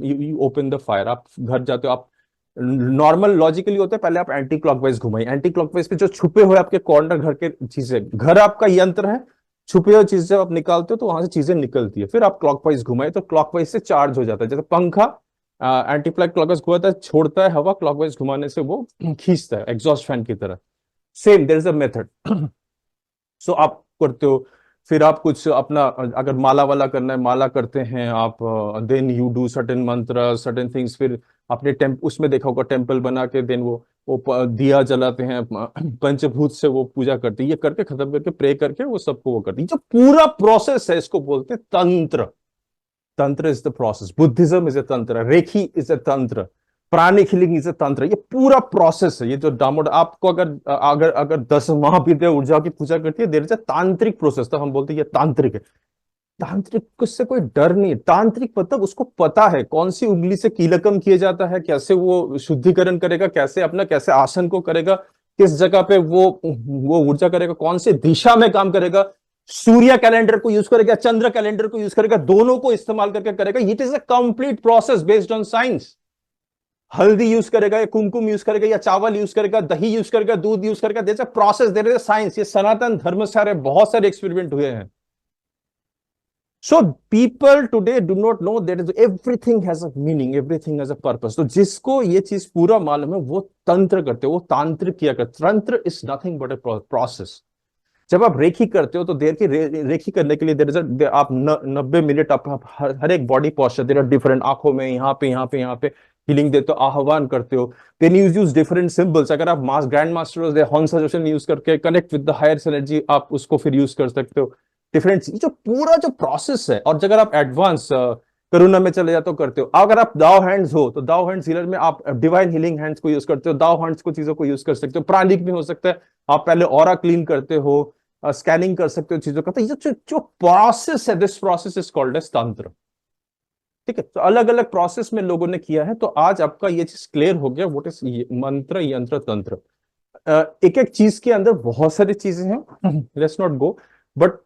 you open the fire. आप घर जाते हो, आप नॉर्मल लॉजिकली होता है, पहले आप एंटी क्लॉकवाइज घुमाइए। एंटी क्लॉकवाइज पे जो छुपे हुए आपके कॉर्नर घर के चीजें, घर आपका यंत्र है, छुपे हुए चीजें आप निकालते हो तो वहां से चीजें निकलती है। फिर आप क्लॉकवाइज घुमाए तो क्लॉकवाइज से चार्ज हो जाता है। जैसे पंखा एंटी क्लॉकवाइज घुमाता है, छोड़ता है हवा, क्लॉकवाइज घुमाने से वो खींचता है, एग्जॉस्ट फैन की तरह। Same there is a method. So आप करते हो, फिर आप कुछ अपना अगर माला वाला करना है, माला करते हैं आप, देन यू डू सर्टेन मंत्र सर्टेन थिंग्स। फिर आपने उसमें देखा होगा टेम्पल बना के देन वो दिया जलाते हैं, पंचभूत से वो पूजा करते हैं, ये करके खत्म करके प्रे करके वो सबको वो करते हैं। जो पूरा प्रोसेस है इसको बोलते हैं तंत्र। तंत्र is the process, Buddhism is a तंत्र, रेखी इज ए तंत्र, प्राणिक हीलिंग इज ए तंत्र। ये पूरा प्रोसेस है। ये जो डामोड आपको अगर अगर अगर 10 महाविद्या ऊर्जा की पूजा करती है, देर इज ए तांत्रिक प्रोसेस, तो हम बोलते हैं ये तांत्रिक है। तांत्रिक से कोई डर नहीं। तांत्रिक मतलब उसको पता है कौन सी उंगली से कीलकम किया जाता है, कैसे वो शुद्धिकरण करेगा, कैसे अपना कैसे आसन को करेगा, किस जगह पे वो ऊर्जा करेगा, कौन से दिशा में काम करेगा, सूर्य कैलेंडर को यूज करेगा, चंद्र कैलेंडर को यूज करेगा, दोनों को इस्तेमाल करके करेगा। It is a complete process based on science. हल्दी यूज करेगा या कुमकुम यूज करेगा या चावल यूज करेगा, दही यूज करेगा, दूध यूज करेगा, there is a process, there is a science. ये सनातन धर्म से सारे बहुत सारे एक्सपेरिमेंट हुए हैं। So people today do not no that is everything has a meaning, everything has a purpose. तो जिसको ये चीज पूरा मालूम है वो तंत्र करते, वो तांत्रिक किया करते। तंत्र is nothing but a process. जब आप रेखी करते हो तो देर की रेखी करने के लिए देर इज आप 90 मिनट आप हर एक बॉडी पॉस्चर देर डिफरेंट, आंखों में यहाँ पे यहाँ पे यहाँ पे हीलिंग देते हो, आह्वान करते हो। Then use different symbols. अगर आप grand master horn suggestion use करके connect with the higher energy, आप उसको फिर यूज कर सकते हो। डिफरेंट जो पूरा जो प्रोसेस है। और अगर आप एडवांस करुणा में चले जाते हो करते हो। अगर आप दाव हैंड्स हो तो दाव हैंड्स हीलर में आप डिवाइन हीलिंग हैंड्स को यूज करते हो, दाव हैंड्स को चीजों को यूज कर सकते हो। प्राणिक भी हो सकता है, आप पहले ऑरा क्लीन करते हो, स्कैनिंग कर सकते हो चीजों का। तो ये जो प्रोसेस है, this process is called as tantra. ठीक है, तो अलग अलग प्रोसेस में लोगों ने किया है। तो आज आपका ये चीज क्लियर हो गया व्हाट इज मंत्र, यंत्र, तंत्र। एक एक चीज के अंदर बहुत सारी चीजें हैं, लेट्स नॉट गो, बट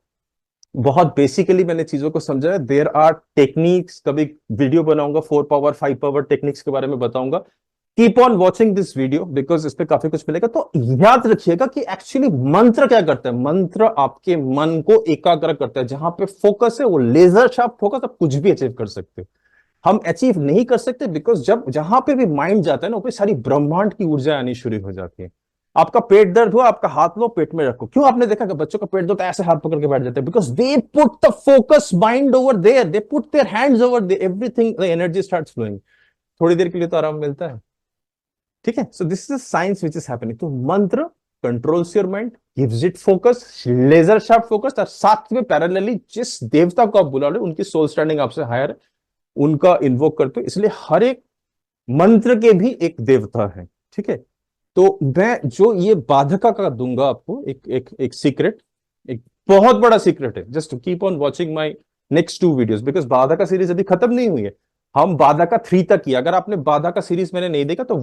बहुत बेसिकली मैंने चीजों को समझा है। देयर आर टेक्निक्स, कभी वीडियो बनाऊंगा 4 पावर 5 पावर टेक्निक्स के बारे में बताऊंगा। Keep on watching this video because इस पे काफी कुछ मिलेगा। तो याद रखिएगा कि एक्चुअली मंत्र क्या करता है। मंत्र आपके मन को एकाग्र करता है। जहां पे फोकस है वो लेजर शार्प फोकस, आप कुछ भी अचीव कर सकते हो। हम अचीव नहीं कर सकते बिकॉज जब जहां पे भी माइंड जाता है ना, वो सारी ब्रह्मांड की ऊर्जा आनी शुरू हो जाती है। आपका पेट दर्द हुआ, आपका हाथ लो पेट में रखो। क्यों आपने देखा कि बच्चों का पेट दर्द ऐसे हाथ पकड़ के बैठ जाते हैं? Because they put the focus mind over there, they put their hands over there, everything, the energy starts flowing. थोड़ी देर के लिए तो आराम मिलता है। ठीक है, so this is science which is happening. तो mantra controls your mind, gives it focus, laser sharp focus. और साथ में पैरेलली जिस देवता को आप बुला रहे हो उनकी सोल स्टैंडिंग आपसे हायर, उनका इन्वोक करते हो। इसलिए हर एक मंत्र के भी एक देवता है। ठीक है, तो मैं जो ये बाधका का दूंगा आपको एक सीक्रेट, एक बहुत बड़ा सीक्रेट है। Just keep on watching my next 2 videos because बाधका सीरीज अभी खत्म नहीं हुई है। हम बाधका 3 तक किया। अगर आपने बाधका सीरीज मैंने नहीं देखा तो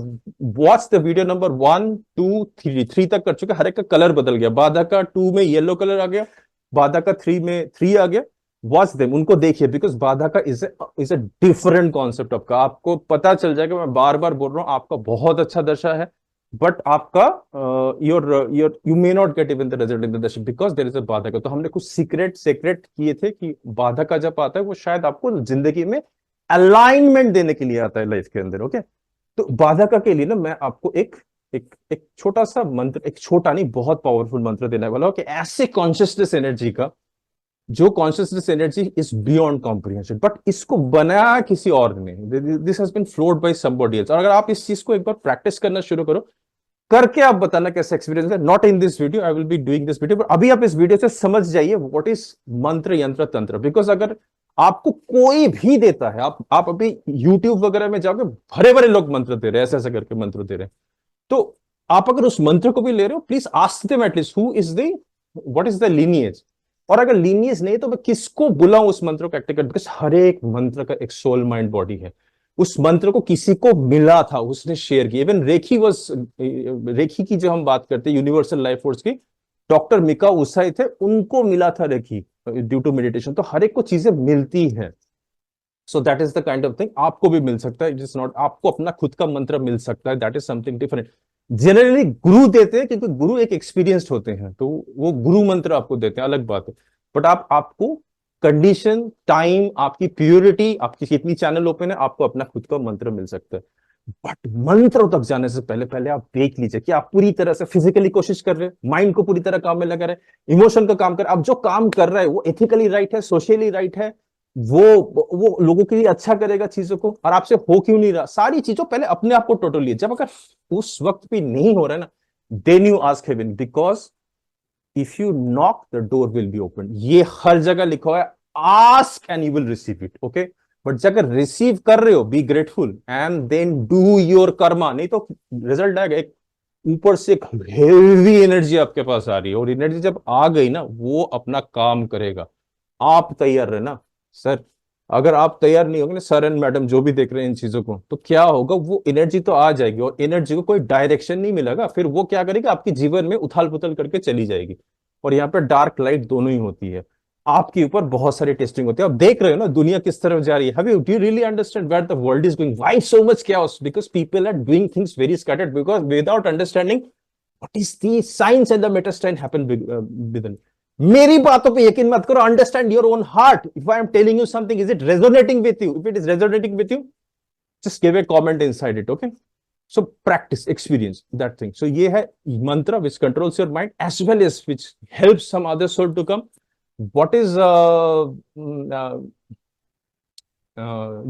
वॉच द वीडियो नंबर 1 2 3 3 तक कर चुके। हर एक का कलर बदल गया। बाधका 2 में येलो कलर आ गया, बाधका 3 में 3 आ गया। वॉच देम, उनको देखिए because badhaka is a different concept आपका। आपको पता चल जाएगा, मैं बार बार बोल रहा हूं, आपका बहुत अच्छा दशा है बट आपका your you may not get even the result in the दशा बिकॉज देयर इज अ बाधका। तो हमने कुछ सीक्रेट किए थे कि बाधका जब आता है वो शायद आपको जिंदगी में अलाइनमेंट देने के लिए आता है लाइफ के अंदर। ओके, तो बाधका के लिए ना मैं आपको एक छोटा सा मंत्र, एक छोटा नहीं बहुत पावरफुल मंत्र देने वाला हूं कि ऐसे कॉन्शियसनेस एनर्जी का जो consciousness energy is beyond comprehension, but इसको बनाया किसी और ने। This has been flowed by somebody else. और अगर आप इस चीज को एक बार प्रैक्टिस करना शुरू करो, करके आप बताना कैसा एक्सपीरियंस है। Not in this video, I will be doing this video, अभी आप इस वीडियो से समझ जाइए व्हाट इज मंत्र, यंत्र, तंत्र। बिकॉज अगर आपको कोई भी देता है, आप अभी यूट्यूब वगैरह में जाओगे, भरे भरे लोग मंत्र दे रहे हैं, ऐसे ऐसे करके मंत्र दे रहे हैं। तो आप अगर उस मंत्र को भी ले रहे हो, please ask them at least who is the, what is the lineage. और अगर लीनियस नहीं तो मैं किसको बुलाऊं उस मंत्र को एक्टिव कर, बिकॉज हर एक मंत्र का एक सोल माइंड बॉडी है। उस मंत्र को किसी को मिला था, उसने शेयर किया। इवन रेखी की जो हम बात करते हैं यूनिवर्सल लाइफ फोर्स की, डॉक्टर मिका उसाई थे, उनको मिला था रेखी ड्यू टू मेडिटेशन। तो हर एक को चीजें मिलती है। सो that is the kind of thing आपको भी मिल सकता है। इट इज नॉट, आपको अपना खुद का मंत्र मिल सकता है, that is something different. Generally गुरु देते हैं क्योंकि गुरु एक एक्सपीरियंस्ड होते हैं, तो वो गुरु मंत्र आपको देते हैं, अलग बात है। बट आपको कंडीशन, टाइम, आपकी प्योरिटी, आपकी कितनी चैनल ओपन है, आपको अपना खुद का मंत्र मिल सकता है। बट मंत्र तक जाने से पहले पहले आप देख लीजिए कि आप पूरी तरह से फिजिकली कोशिश कर रहे हैं, माइंड को पूरी तरह काम में लगा रहे हैं, इमोशन का काम कर रहे हैं, आप जो काम कर रहे हैं वो एथिकली राइट है, सोशली राइट है, वो लोगों के लिए अच्छा करेगा चीजों को, और आपसे हो क्यों नहीं रहा, सारी चीजों पहले अपने आप को टोटली, जब अगर उस वक्त भी नहीं हो रहा है ना, then you ask heaven, because if you knock the door will be open, ये हर जगह लिखा हुआ है, ask and you will receive it, okay. But अगर रिसीव कर रहे हो, be grateful and then do your karma, नहीं तो रिजल्ट आएगा एक ऊपर से एक हेवी एनर्जी आपके पास आ रही है, और एनर्जी जब आ गई ना वो अपना काम करेगा। आप तैयार रहना सर, अगर आप तैयार नहीं होंगे ना सर एंड मैडम जो भी देख रहे हैं इन चीजों को, तो क्या होगा, वो एनर्जी तो आ जाएगी और एनर्जी को कोई डायरेक्शन नहीं मिलेगा, फिर वो क्या करेगी, आपके जीवन में उथाल पुथल करके चली जाएगी। और यहाँ पे डार्क लाइट दोनों ही होती है, आपके ऊपर बहुत सारी टेस्टिंग होती है। आप देख रहे हो ना दुनिया किस तरफ जा रही है, do you really understand where the world is going, why so much chaos, because people are doing things very scattered, because without understanding what is the science and the मेटास्टाइन हैपन विद। मेरी बातों पे यकीन मत करो, understand your own heart, if I am telling you something, is it resonating with you, if it is resonating with you, just give a comment inside it, okay? So practice, experience that thing. So ये है mantra which controls your mind as well as which helps some other soul to come. What is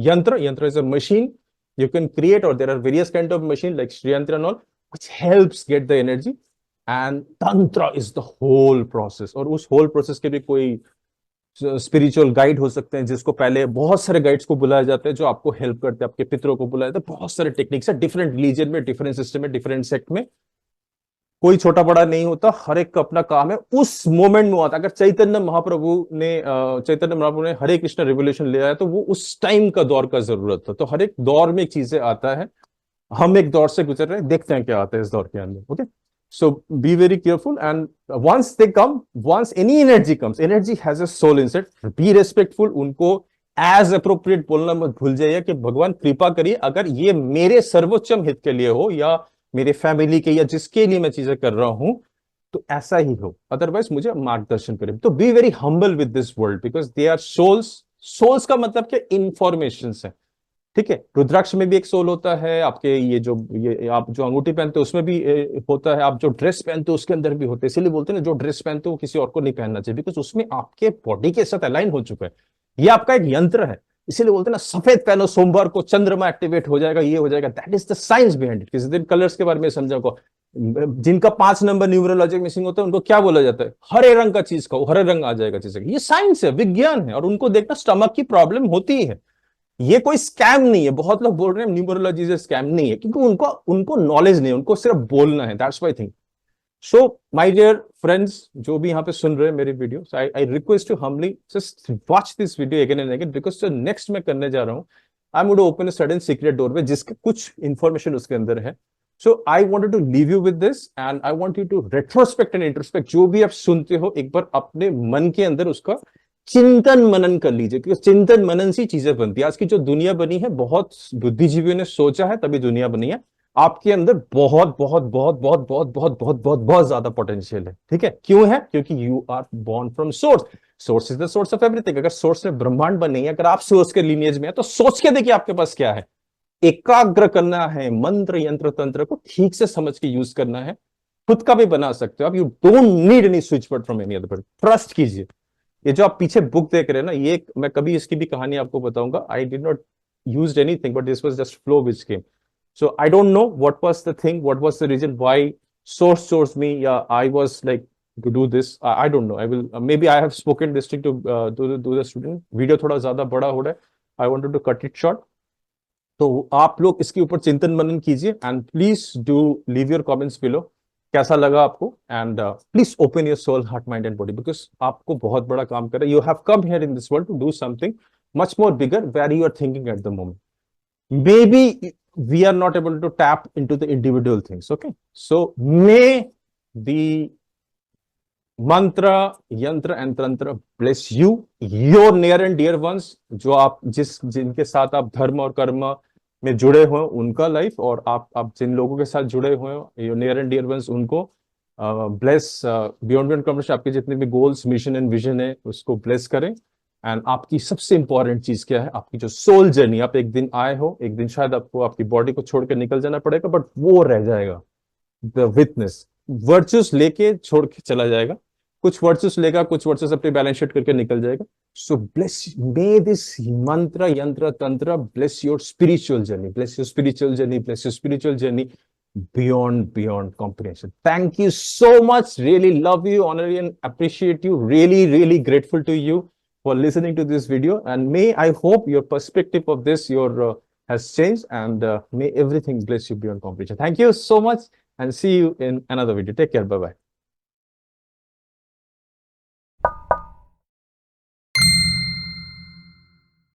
yantra? Yantra is a machine you can create, or there are various kind of machine like Sri Yantra and all, which helps get the energy. And tantra is the whole process. और उस whole process के भी कोई spiritual guide हो सकते हैं, जिसको पहले बहुत सारे गाइड्स को बुलाया जाता है जो आपको हेल्प करते हैं, आपके पितरों को बुलाया जाता है, बहुत सारे टेक्निक्स है, डिफरेंट रिलीजन में, डिफरेंट सिस्टम में, डिफरेंट सेक्ट में, कोई छोटा बड़ा नहीं होता, हर एक का अपना काम है, उस मोमेंट में हुआ था। अगर चैतन्य महाप्रभु ने हरे कृष्ण रिवोल्यूशन ले आया तो वो उस टाइम का दौर का जरूरत था, तो हर एक दौर में एक चीजें आता है, हम एक दौर से गुजर रहे हैं, देखते हैं क्या आता है इस दौर के अंदर, okay. So be very careful, and once they come, once any energy comes, energy has a soul inside, be respectful, उनको as appropriate बोलना मत भूल जाइए कि भगवान कृपा करिए अगर ये मेरे सर्वोच्चम हित के लिए हो या मेरे फैमिली के या जिसके लिए मैं चीजें कर रहा हूं तो ऐसा ही हो, अदरवाइज मुझे मार्गदर्शन करें। तो be very humble with this world because they are souls. Souls का मतलब क्या, इंफॉर्मेशन है, ठीक है। रुद्राक्ष में भी एक सोल होता है, आपके ये आप जो अंगूठी पहनते हो उसमें भी होता है, आप जो ड्रेस पहनते हो उसके अंदर भी होते हैं, इसीलिए बोलते हैं ना जो ड्रेस पहनते हो किसी और को नहीं पहनना चाहिए, बिकॉज उसमें आपके बॉडी के साथ अलाइन हो चुका है, ये आपका एक यंत्र है। इसीलिए बोलते हैं ना सफेद पहनो, सोमवार को चंद्रमा एक्टिवेट हो जाएगा, ये हो जाएगा, that is the science behind it. किसी दिन कलर्स के बारे में समझा को, जिनका 5 नंबर न्यूमरोलॉजी मिसिंग होता है उनको क्या बोला जाता है, हरे रंग का चीज खाओ, हरे रंग आ जाएगा चीज, ये साइंस है, विज्ञान है। और उनको देखना स्टमक की प्रॉब्लम होती है, ये कोई स्कैम नहीं है। बहुत लोग बोल रहे हैं न्यूमरोलॉजी से स्कैम, नहीं है, क्योंकि उनको उनको नॉलेज नहीं है, उनको सिर्फ बोलना है, that's why thing. So my dear friends जो भी यहाँ पे सुन रहे हैं मेरी video, I request you humbly just watch this video again and again, because जो नेक्स्ट मैं करने जा रहा हूँ, I am going to open a sudden secret doorway जिसके कुछ इंफॉर्मेशन उसके अंदर है। So I wanted to leave you with this and I want you to retrospect and introspect, जो भी आप सुनते हो एक बार अपने मन के अंदर उसका चिंतन मनन कर लीजिए, क्योंकि चिंतन मनन से चीजें बनती है। आज की जो दुनिया बनी है बहुत बुद्धिजीवियों ने सोचा है तभी दुनिया बनी है। आपके अंदर बहुत बहुत बहुत बहुत बहुत बहुत बहुत बहुत बहुत ज्यादा पोटेंशियल है, ठीक है। क्यों है, क्योंकि you are born from source, source is the source of everything. अगर सोर्स में ब्रह्मांड बनी है, अगर आप सोर्स के लीनिएज में है तो सोच के देखिए आपके पास क्या है। एकाग्र करना है, मंत्र यंत्र तंत्र को ठीक से समझ के यूज करना है, खुद का भी बना सकते हो आप। You don't need any switch word from any other, trust कीजिए। ये जो आप पीछे बुक देख रहे हैं ना, ये मैं कभी इसकी भी कहानी आपको बताऊंगा। I did not used anything but this was just flow which came. So I don't know what was the thing, what was the reason why source chose me, या I was like to do this, I don't know. I will maybe I have spoken this thing to the student. Video थोड़ा ज्यादा बड़ा हो रहा है, I wanted to cut it short. तो आप लोग इसके ऊपर चिंतन मनन कीजिए and please do leave your comments below, कैसा लगा आपको। And please open your soul, heart, mind and body, because आपको बहुत बड़ा काम कर रहा है। You have come here in this world to do something much more bigger where you are thinking at the moment. Maybe we are not able to tap in to the individual things, okay. So may the मंत्र यंत्र and tantra bless you, your near and dear ones, जो आप जिनके साथ आप धर्म और कर्म में जुड़े हुए उनका लाइफ, और आप जिन लोगों के साथ जुड़े हुए हो your near and dear ones, उनको ब्लेस बियॉन्ड कम्युनिकेशन। आपके जितने भी गोल्स, मिशन एंड विजन है उसको ब्लेस करें। एंड आपकी सबसे इंपॉर्टेंट चीज क्या है, आपकी जो सोल जर्नी, आप एक दिन आए हो, एक दिन शायद आपको आपकी बॉडी को छोड़कर निकल जाना पड़ेगा, बट वो रह जाएगा, द विटनेस, वर्चुस लेके छोड़ के चला जाएगा, कुछ वर्चुस लेगा, कुछ वर्चुस अपने बैलेंस शीट करके निकल जाएगा. सो ब्लेस, मे दिस मंत्र यंत्र तंत्र bless your spiritual journey, bless your spiritual journey, bless your spiritual journey beyond comprehension. Thank you so much. Really love you, honor you, and appreciate you. Really grateful to you for listening to this video. And may I hope your perspective of this has changed, and may everything bless you beyond comprehension. Thank you so much, and see you in another video. Take care. Bye bye.